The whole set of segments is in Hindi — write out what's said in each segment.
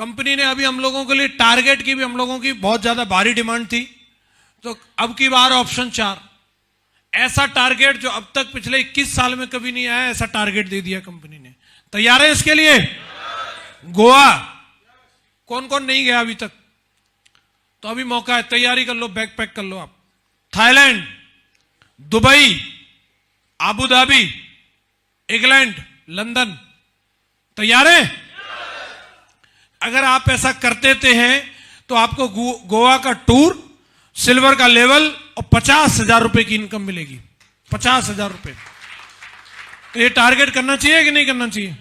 कंपनी ने अभी हम लोगों के लिए टारगेट की भी हम लोगों की बहुत ज्यादा भारी डिमांड थी, तो अब की बार ऑप्शन 4 ऐसा टारगेट जो अब तक पिछले 21 साल में कभी नहीं आया, ऐसा टारगेट दे दिया कंपनी ने। तैयार है इसके लिए? गोवा कौन कौन नहीं गया अभी तक? तो अभी मौका है, तैयारी कर लो, बैग पैक कर लो आप। Thailand, Dubai, Abu Dhabi, England, London. तैयार है? अगर आप ऐसा करते हैं तो आपको गोवा का टूर, सिल्वर का लेवल और 50,000 रुपए की इनकम मिलेगी। 50,000 रुपए। तो ये टारगेट करना चाहिए कि नहीं करना चाहिए?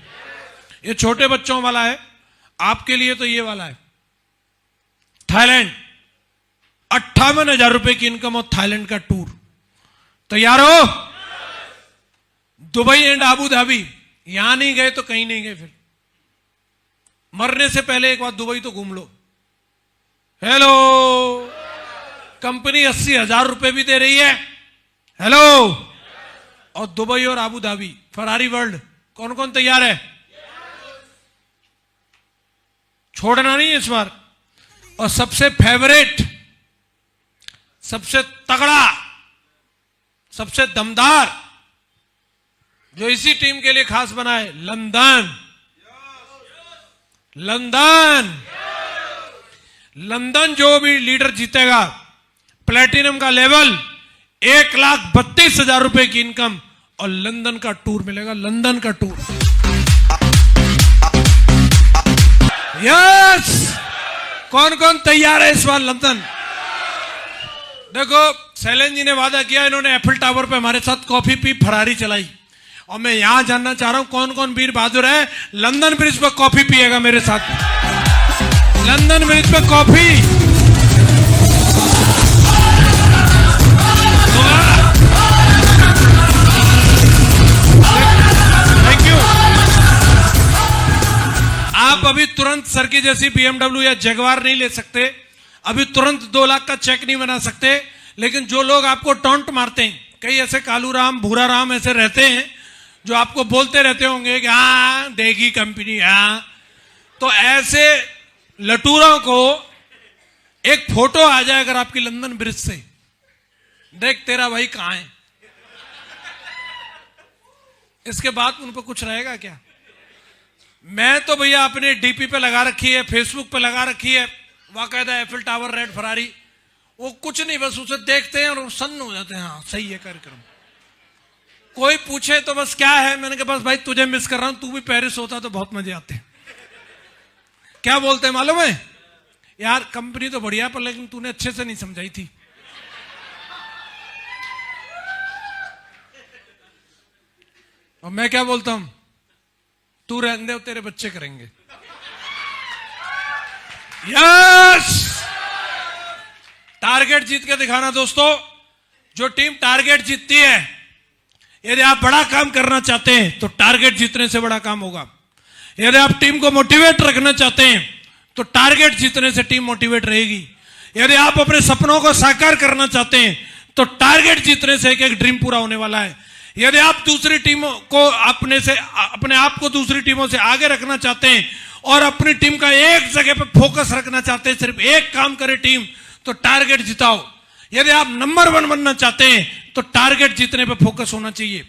ये छोटे बच्चों वाला है, आपके लिए तो ये वाला है। थाईलैंड 58,000 रुपए की इनकम और थाईलैंड का टूर। तैयार हो? दुबई एंड आबू धाबी, यहां नहीं गए तो कहीं नहीं गए, फिर मरने से पहले एक बार दुबई तो घूम लो। हेलो, कंपनी 80,000 रुपए भी दे रही है। हेलो, और दुबई और आबू धाबी, फरारी वर्ल्ड। कौन कौन तैयार है? छोड़ना नहीं इस बार। और सबसे फेवरेट, सबसे तगड़ा, सबसे दमदार, जो इसी टीम के लिए खास बना है, लंदन। लंदन लंदन जो भी लीडर जीतेगा, प्लेटिनम का लेवल, 1,32,000 रुपए की इनकम और लंदन का टूर मिलेगा। लंदन का टूर। यस, कौन कौन तैयार है इस बार? लंदन। देखो, शैलेंद्र जी ने वादा किया, इन्होंने एफिल टावर पे हमारे साथ कॉफी पी, फरारी चलाई, और मैं यहां जानना चाह रहा हूं कौन कौन वीर बहादुर है लंदन ब्रिज पर कॉफी पिएगा मेरे साथ। लंदन ब्रिज पे कॉफी। Thank you. आप अभी तुरंत सर की जैसी BMW या जगवार नहीं ले सकते, अभी तुरंत 2 लाख का चेक नहीं बना सकते, लेकिन जो लोग आपको टॉन्ट मारते हैं, कई ऐसे कालू राम, भूरा राम ऐसे रहते हैं जो आपको बोलते रहते होंगे कि हाँ देगी कंपनी, हाँ, तो ऐसे लटूरों को एक फोटो आ जाए अगर आपकी लंदन ब्रिज से, देख तेरा भाई कहां है, इसके बाद उन पर कुछ रहेगा क्या? मैं तो भैया अपने डीपी पे लगा रखी है, फेसबुक पे लगा रखी है, वाकायदा एफिल टावर, रेड फरारी। वो कुछ नहीं, बस उसे देखते हैं और सन्न हो जाते हैं, हाँ सही है कार्यक्रम। कोई पूछे तो बस क्या है, मैंने कहा बस भाई तुझे मिस कर रहा हूं, तू भी पेरिस होता तो बहुत मजे आते। क्या बोलते हैं मालूम है? यार कंपनी तो बढ़िया, पर लेकिन तूने अच्छे से नहीं समझाई थी। और मैं क्या बोलता हूं, तू रहने दे, तेरे बच्चे करेंगे। यस, टारगेट जीत के दिखाना दोस्तों। जो टीम टारगेट जीतती है, यदि आप बड़ा काम करना चाहते हैं तो टारगेट जीतने से बड़ा काम होगा। यदि आप टीम को मोटिवेट रखना चाहते हैं तो टारगेट जीतने से टीम मोटिवेट रहेगी। यदि आप अपने सपनों को साकार करना चाहते हैं तो टारगेट जीतने से एक एक ड्रीम पूरा होने वाला है। यदि आप दूसरी टीमों को अपने आप को दूसरी टीमों से आगे रखना चाहते हैं और अपनी टीम का एक जगह पे फोकस रखना चाहते हैं, सिर्फ एक काम करे टीम, तो टारगेट जिताओ। यदि आप नंबर 1 बनना चाहते हैं तो टारगेट जीतने पे फोकस होना चाहिए।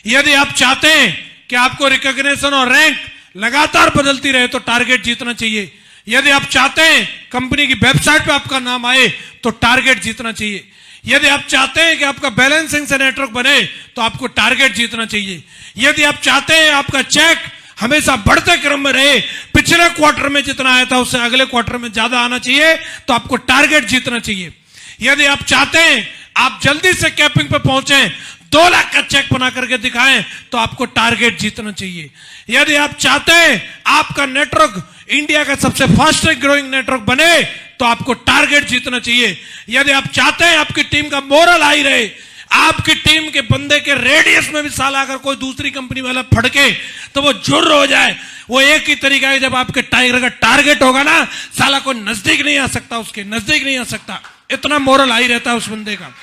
यदि आप चाहते हैं कि आपको रिकॉग्निशन और रैंक लगातार बदलती रहे तो टारगेट जीतना चाहिए। यदि आप चाहते हैं कंपनी की वेबसाइट पे आपका नाम आए तो टारगेट जीतना चाहिए। यदि आप चाहते हैं कि आपका बैलेंसिंग से नेटवर्क बने तो आपको टारगेट जीतना चाहिए। यदि आप चाहते हैं आपका चेक हमेशा बढ़ते क्रम में रहे, पिछले क्वार्टर में जितना आया था उससे अगले क्वार्टर में ज्यादा आना चाहिए, तो आपको टारगेट जीतना चाहिए। यदि आप चाहते हैं आप जल्दी से कैपिंग पे पहुंचे, 2 लाख का चेक बना करके दिखाएं, तो आपको टारगेट जीतना चाहिए। यदि आप चाहते हैं आपका नेटवर्क इंडिया का सबसे फास्टेस्ट ग्रोइंग नेटवर्क बने, तो आपको टारगेट जीतना चाहिए। यदि आप चाहते हैं आपकी टीम का मोरल हाई रहे, आपकी टीम के बंदे के रेडियस में भी साला अगर कोई दूसरी कंपनी वाला फड़के तो वो जुर्र हो जाए, वो एक ही तरीका है, जब आपके टाइगर का टारगेट होगा ना, साला कोई नजदीक नहीं आ सकता, उसके नजदीक नहीं आ सकता, इतना मोरल हाई रहता है उस बंदे का।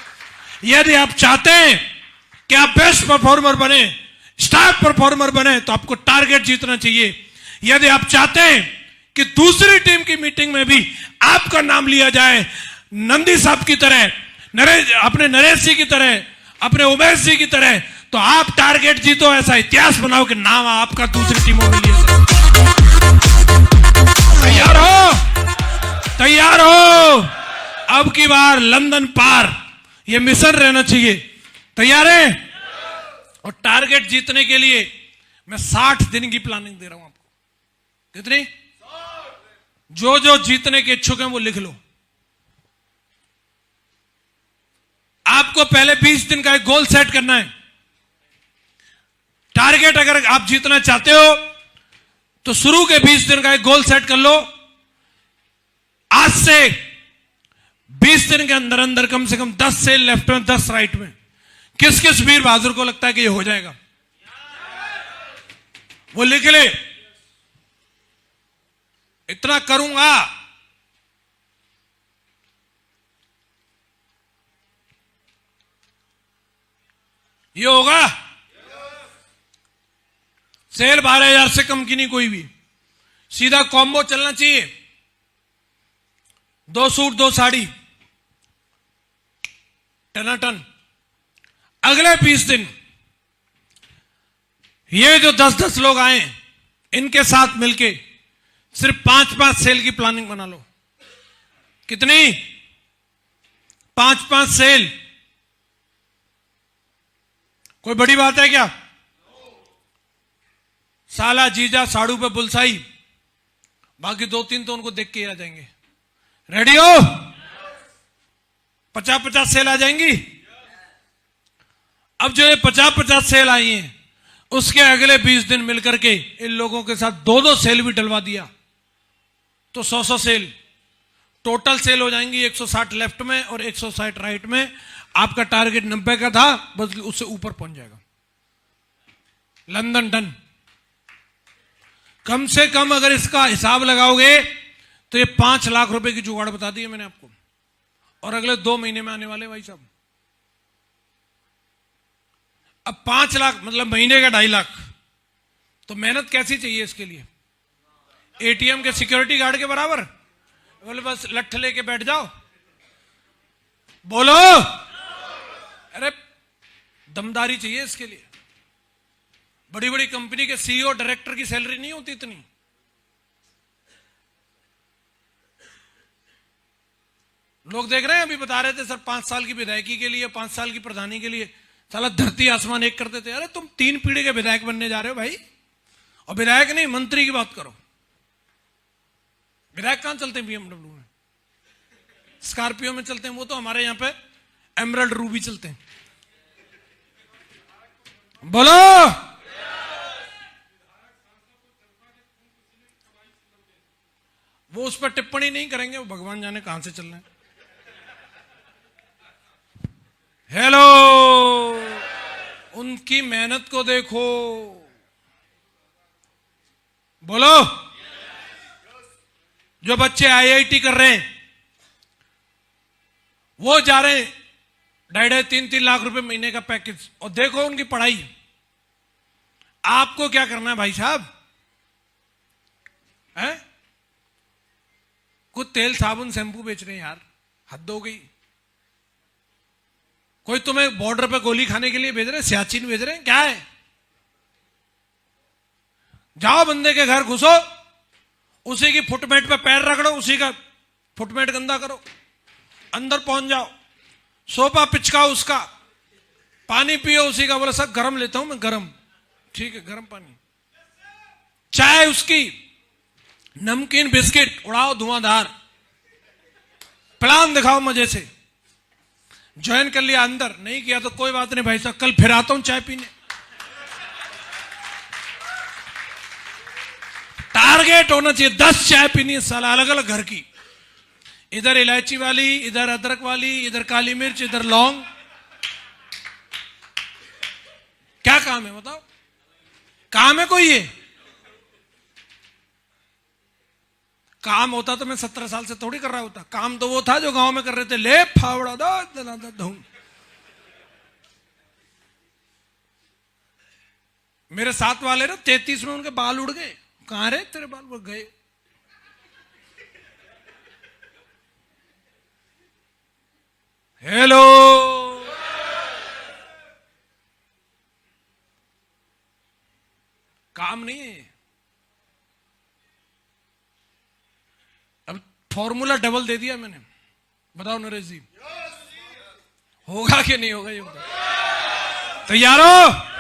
यदि आप चाहते हैं कि आप बेस्ट परफॉर्मर बने, स्टार परफॉर्मर बने, तो आपको टारगेट जीतना चाहिए। यदि आप चाहते हैं कि दूसरी टीम की मीटिंग में भी आपका नाम लिया जाए, नंदी साहब की तरह, अपने नरेश जी की तरह, अपने उमेश जी की तरह, तो आप टारगेट जीतो, ऐसा इतिहास बनाओ कि नाम आपका दूसरी टीमों में लिया जाए। तैयार हो? तैयार हो? अब की बार लंदन पार, ये मिशन रहना चाहिए। तैयार है? और टारगेट जीतने के लिए मैं 60 दिन की प्लानिंग दे रहा हूं आपको। कितनी? जो जो जीतने के इच्छुक हैं वो लिख लो। आपको पहले 20 दिन का एक गोल सेट करना है। टारगेट अगर आप जीतना चाहते हो तो शुरू के 20 दिन का एक गोल सेट कर लो। आज से 20 दिन के अंदर अंदर कम से कम 10 सेल लेफ्ट में, 10 राइट में। किस किस वीर बहादुर को लगता है कि ये हो जाएगा? वो लिख ले, इतना करूंगा। ये होगा। सेल 12,000 से कम की नहीं कोई भी। सीधा कॉम्बो चलना चाहिए, 2 सूट 2 साड़ी, टनाटन। अगले 20 दिन ये जो 10-10 लोग आए, इनके साथ मिलके सिर्फ 5-5 सेल की प्लानिंग बना लो। कितनी? 5-5 सेल। कोई बड़ी बात है क्या? साला जीजा साड़ू पे बुलसाई, बाकी 2-3 तो उनको देख के ही आ जाएंगे। रेडी हो? 50-50 सेल आ जाएंगी। अब जो ये 50-50 सेल आई हैं, उसके अगले 20 दिन मिलकर के इन लोगों के साथ 2-2 सेल भी डलवा दिया तो 100-100 सेल टोटल सेल हो जाएंगी। 160 लेफ्ट में और 160 राइट में। आपका टारगेट 90 का था, बस उससे ऊपर पहुंच जाएगा। London done. कम से कम अगर इसका हिसाब लगाओगे तो ये 5 लाख रुपए की जुगाड़ बता दी है मैंने आपको, और अगले 2 महीने में आने वाले भाई साहब। अब 5 लाख मतलब महीने का 2.5 लाख, तो मेहनत कैसी चाहिए इसके लिए? एटीएम के सिक्योरिटी गार्ड के बराबर? बोले बस लठ लेके बैठ जाओ। बोलो, अरे दमदारी चाहिए इसके लिए। बड़ी बड़ी कंपनी के सीईओ डायरेक्टर की सैलरी नहीं होती इतनी। लोग देख रहे हैं, अभी बता रहे थे सर 5 साल की विधायकी के लिए, 5 साल की प्रधानी के लिए साला धरती आसमान एक करते थे। अरे तुम 3 पीढ़ी के विधायक बनने जा रहे हो भाई, और विधायक नहीं मंत्री की बात करो। विधायक कहां चलते हैं? बीएमडब्ल्यू में, स्कॉर्पियो में चलते हैं। वो तो हमारे यहां पे एमरल्ड रूबी चलते हैं। बोलो, वो उस पर टिप्पणी नहीं करेंगे, वो भगवान जाने कहां से चल रहे हैं। हेलो, उनकी मेहनत को देखो। बोलो, जो बच्चे आईआईटी कर रहे हैं वो जा रहे हैं 2.5-3 लाख रुपए महीने का पैकेज, और देखो उनकी पढ़ाई। आपको क्या करना है भाई साहब? है कुछ तेल साबुन शैंपू बेच रहे हैं यार, हद हो गई। कोई तुम्हें बॉर्डर पे गोली खाने के लिए भेज रहे हैं, सियाचिन भेज रहे हैं, क्या है? जाओ बंदे के घर घुसो, उसी की फुटमेट पे पैर रगड़ो, उसी का फुटमेट गंदा करो, अंदर पहुंच जाओ, सोफा पिचकाओ उसका, पानी पियो उसी का। बोला सब गर्म लेता हूं मैं, गर्म, ठीक है गर्म पानी, चाय उसकी, नमकीन बिस्किट उड़ाओ धुआंधार, प्लान दिखाओ मजे से। ज्वाइन कर लिया अंदर, नहीं किया तो कोई बात नहीं भाई साहब, कल फिर आता हूं चाय पीने। टारगेट होना चाहिए 10 चाय पीनी है साला, अलग अलग घर की, इधर इलायची वाली, इधर अदरक वाली, इधर काली मिर्च, इधर लौंग। क्या काम है बताओ? काम है कोई? ये काम होता तो मैं 17 साल से थोड़ी कर रहा होता। काम तो वो था जो गांव में कर रहे थे, ले फावड़ा दो। मेरे साथ वाले ना 33 में उनके बाल उड़ गए। कहां रहे तेरे बाल? वो गए हेलो। काम नहीं है। अब फॉर्मूला डबल दे दिया मैंने, बताओ नरेश जी, होगा कि नहीं होगा ये बताओ। तैयार हो?